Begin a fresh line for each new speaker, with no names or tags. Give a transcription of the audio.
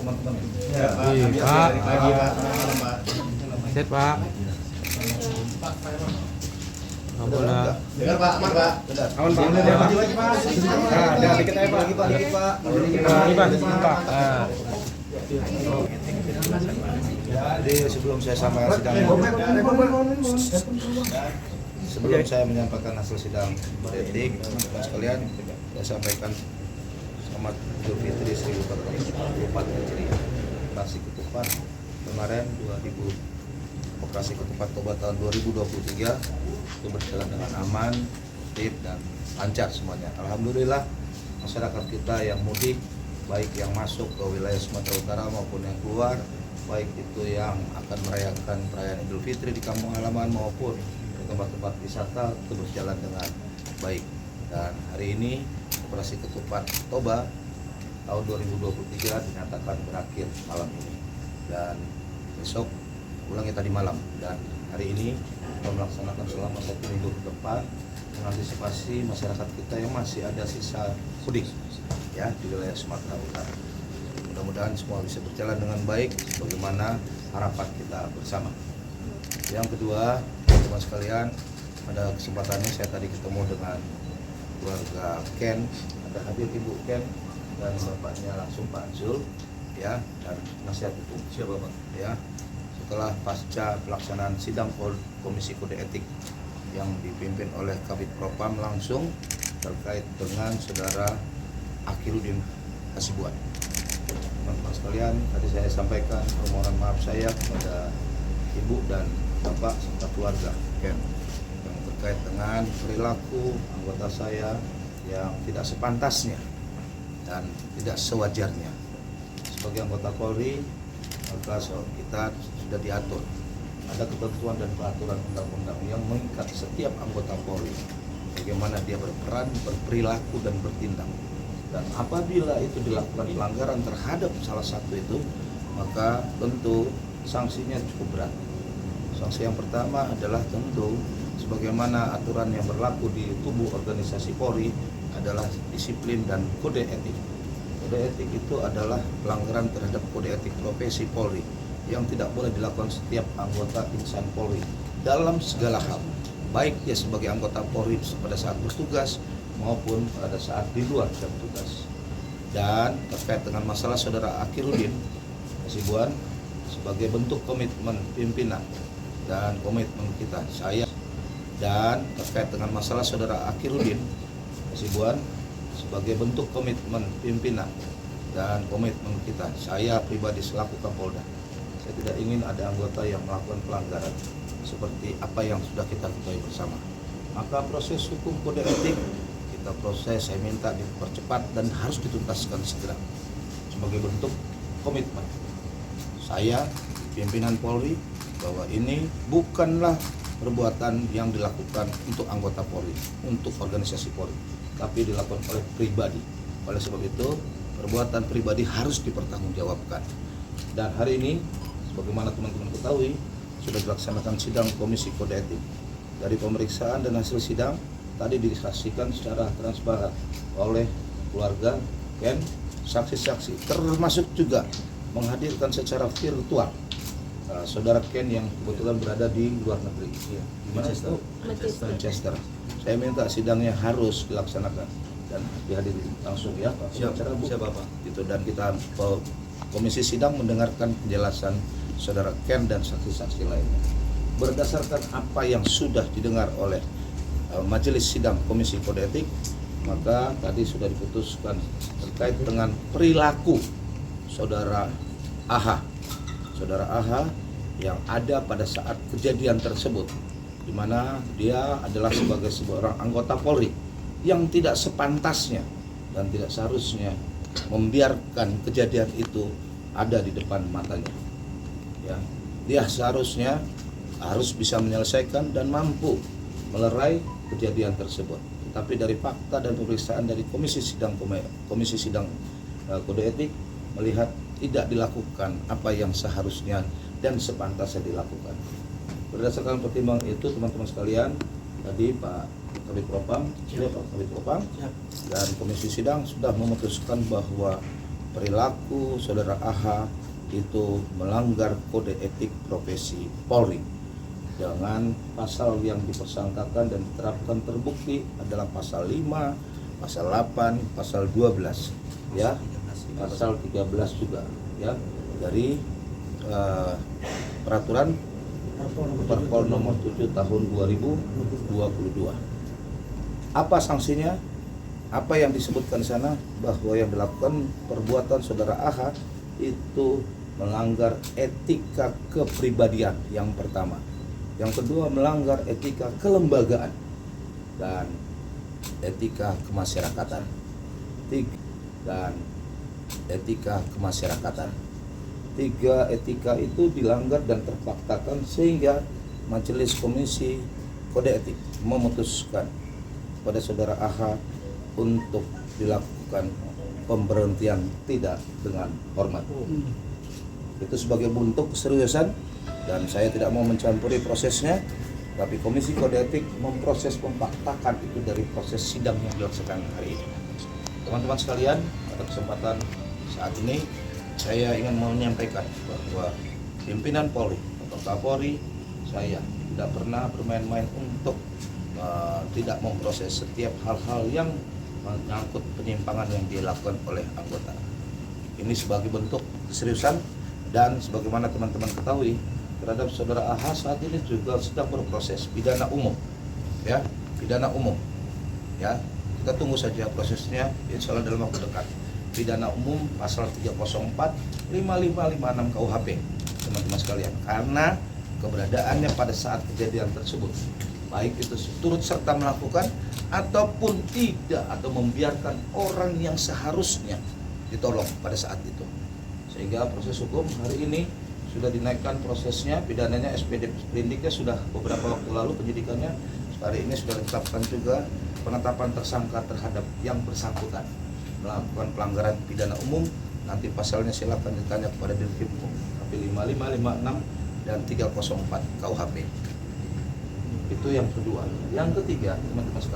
teman-teman.
Ya, Pak.
Iya, Pak.
Pagi, Pak. Malam, Pak.
Set Pak. Nggak boleh.
Dengar, Pak. Aman, Pak. Benar.
Aman, Pak. Udah,
Pak.
Pak. Lagi, Pak. Nah, ada dikit aja, Pak.
Lagi, Pak. Lagi, Pak.
Ini Pak.
Jadi sebelum saya sampaikan sidang, sebelum saya menyampaikan hasil sidang kode etik, teman-teman sekalian, saya sampaikan selamat Idul Fitri 1444 Hijriah. Operasi Ketupat kemarin 2000 operasi Ketupat Toba tahun 2023 itu berjalan dengan aman, tertib dan lancar semuanya. Alhamdulillah masyarakat kita yang mudik, baik yang masuk ke wilayah Sumatera Utara maupun yang keluar, baik itu yang akan merayakan perayaan Idul Fitri di kampung halaman maupun di tempat-tempat wisata itu berjalan dengan baik. Dan hari ini operasi Ketupat Toba tahun 2023 dinyatakan berakhir malam ini, dan besok ulangi tadi malam, dan hari ini kita melaksanakan selama 1 minggu ke depan mengantisipasi masyarakat kita yang masih ada sisa mudik ya di wilayah Sumatera Utara. Mudah-mudahan semua bisa berjalan dengan baik sebagaimana harapan kita bersama. Yang kedua, teman-teman sekalian, pada kesempatannya saya tadi ketemu dengan keluarga Ken, ada hadir Ibu Ken dan bapaknya langsung Pak Zul ya, dan nasihat hukum siapa Pak ya, setelah pasca pelaksanaan sidang Komisi Kode Etik yang dipimpin oleh Kabid Propam langsung terkait dengan saudara Akhirudin Hasibuan. Teman-teman sekalian, tadi saya sampaikan permohonan maaf saya kepada ibu dan bapak serta keluarga Ken yang terkait dengan perilaku anggota saya yang tidak sepantasnya dan tidak sewajarnya. Sebagai anggota Polri, maka kita sudah diatur. Ada ketentuan dan peraturan undang-undang yang mengikat setiap anggota Polri bagaimana dia berperan, berperilaku dan bertindak. Dan apabila itu dilakukan pelanggaran terhadap salah satu itu, maka tentu sanksinya cukup berat. Sanksi yang pertama adalah tentu sebagaimana aturan yang berlaku di tubuh organisasi Polri adalah disiplin dan kode etik. Kode etik itu adalah pelanggaran terhadap kode etik profesi Polri yang tidak boleh dilakukan setiap anggota insan Polri dalam segala hal, baik dia sebagai anggota Polri pada saat bertugas maupun pada saat di luar jam tugas. Dan terkait dengan masalah saudara Akhirudin Hasibuan, sebagai bentuk komitmen pimpinan dan komitmen kita, saya dan terkait dengan masalah saudara Akhirudin Hasibuan, sebagai bentuk komitmen pimpinan dan komitmen kita, saya pribadi selaku Kapolda, saya tidak ingin ada anggota yang melakukan pelanggaran seperti apa yang sudah kita ketahui bersama. Maka proses hukum kode etik kita proses, saya minta dipercepat dan harus dituntaskan segera sebagai bentuk komitmen saya pimpinan Polri bahwa ini bukanlah perbuatan yang dilakukan untuk anggota Polri, untuk organisasi Polri, tapi dilakukan oleh pribadi. Oleh sebab itu perbuatan pribadi harus dipertanggungjawabkan. Dan hari ini sebagaimana teman-teman ketahui sudah dilaksanakan sidang Komisi Kode Etik. Dari pemeriksaan dan hasil sidang tadi disaksikan secara transparan oleh keluarga Ken, saksi-saksi, termasuk juga menghadirkan secara virtual saudara Ken yang kebetulan berada di luar negeri, ya, di mana itu? Manchester. Saya minta sidangnya harus dilaksanakan dan dihadiri langsung ya Pak. Siapa Pak? Gitu, dan kita komisi sidang mendengarkan penjelasan saudara Ken dan saksi-saksi lainnya. Berdasarkan apa yang sudah didengar oleh majelis sidang Komisi Kode Etik, maka tadi sudah diputuskan terkait dengan perilaku saudara AH yang ada pada saat kejadian tersebut, di mana dia adalah sebagai seorang anggota Polri yang tidak sepantasnya dan tidak seharusnya membiarkan kejadian itu ada di depan matanya. Ya, dia seharusnya harus bisa menyelesaikan dan mampu melerai kejadian tersebut. Tapi dari fakta dan pemeriksaan dari Komisi Sidang Kode Etik melihat tidak dilakukan apa yang seharusnya dan sepantasnya dilakukan. Berdasarkan pertimbangan itu, teman-teman sekalian, tadi Pak Kabid Propam dan Komisi Sidang sudah memutuskan bahwa perilaku saudara AH itu melanggar kode etik profesi Polri dengan pasal yang dipersangkakan dan diterapkan terbukti adalah pasal 5, pasal 8, pasal 12 ya, pasal 13 juga ya dari peraturan Perpol nomor 7 tahun 2022. Apa sanksinya? Apa yang disebutkan di sana bahwa yang dilakukan perbuatan saudara AH itu melanggar etika kepribadian yang pertama. Yang kedua melanggar etika kelembagaan dan etika kemasyarakatan. Dan etika kemasyarakatan. 3 etika itu dilanggar dan terpaksakan sehingga Majelis Komisi Kode Etik memutuskan pada saudara AH untuk dilakukan pemberhentian tidak dengan hormat. Itu sebagai bentuk keseriusan dan saya tidak mau mencampuri prosesnya, tapi Komisi Kode Etik memproses pempaktakan itu dari proses sidang yang dilaksanakan hari ini. Teman-teman sekalian, pada kesempatan saat ini saya ingin menyampaikan bahwa pimpinan Polri atau Kapolri saya tidak pernah bermain-main untuk tidak memproses setiap hal-hal yang menyangkut penyimpangan yang dilakukan oleh anggota. Ini sebagai bentuk keseriusan dan sebagaimana teman-teman ketahui terhadap saudara AH saat ini juga sedang berproses pidana umum ya, pidana umum ya, kita tunggu saja prosesnya insya Allah dalam waktu dekat. Pidana umum pasal 304, 5556 KUHP teman-teman sekalian, karena keberadaannya pada saat kejadian tersebut baik itu turut serta melakukan ataupun tidak atau membiarkan orang yang seharusnya ditolong pada saat itu, sehingga proses hukum hari ini sudah dinaikkan prosesnya, pidananya SPD sprindiknya sudah beberapa waktu lalu penyidikannya, hari ini sudah ditetapkan juga penetapan tersangka terhadap yang bersangkutan melakukan pelanggaran pidana umum. Nanti pasalnya silakan ditanya kepada Dirkrim tapi 5556 dan 304 KUHP. Itu yang kedua. Yang ketiga teman-teman sekalian,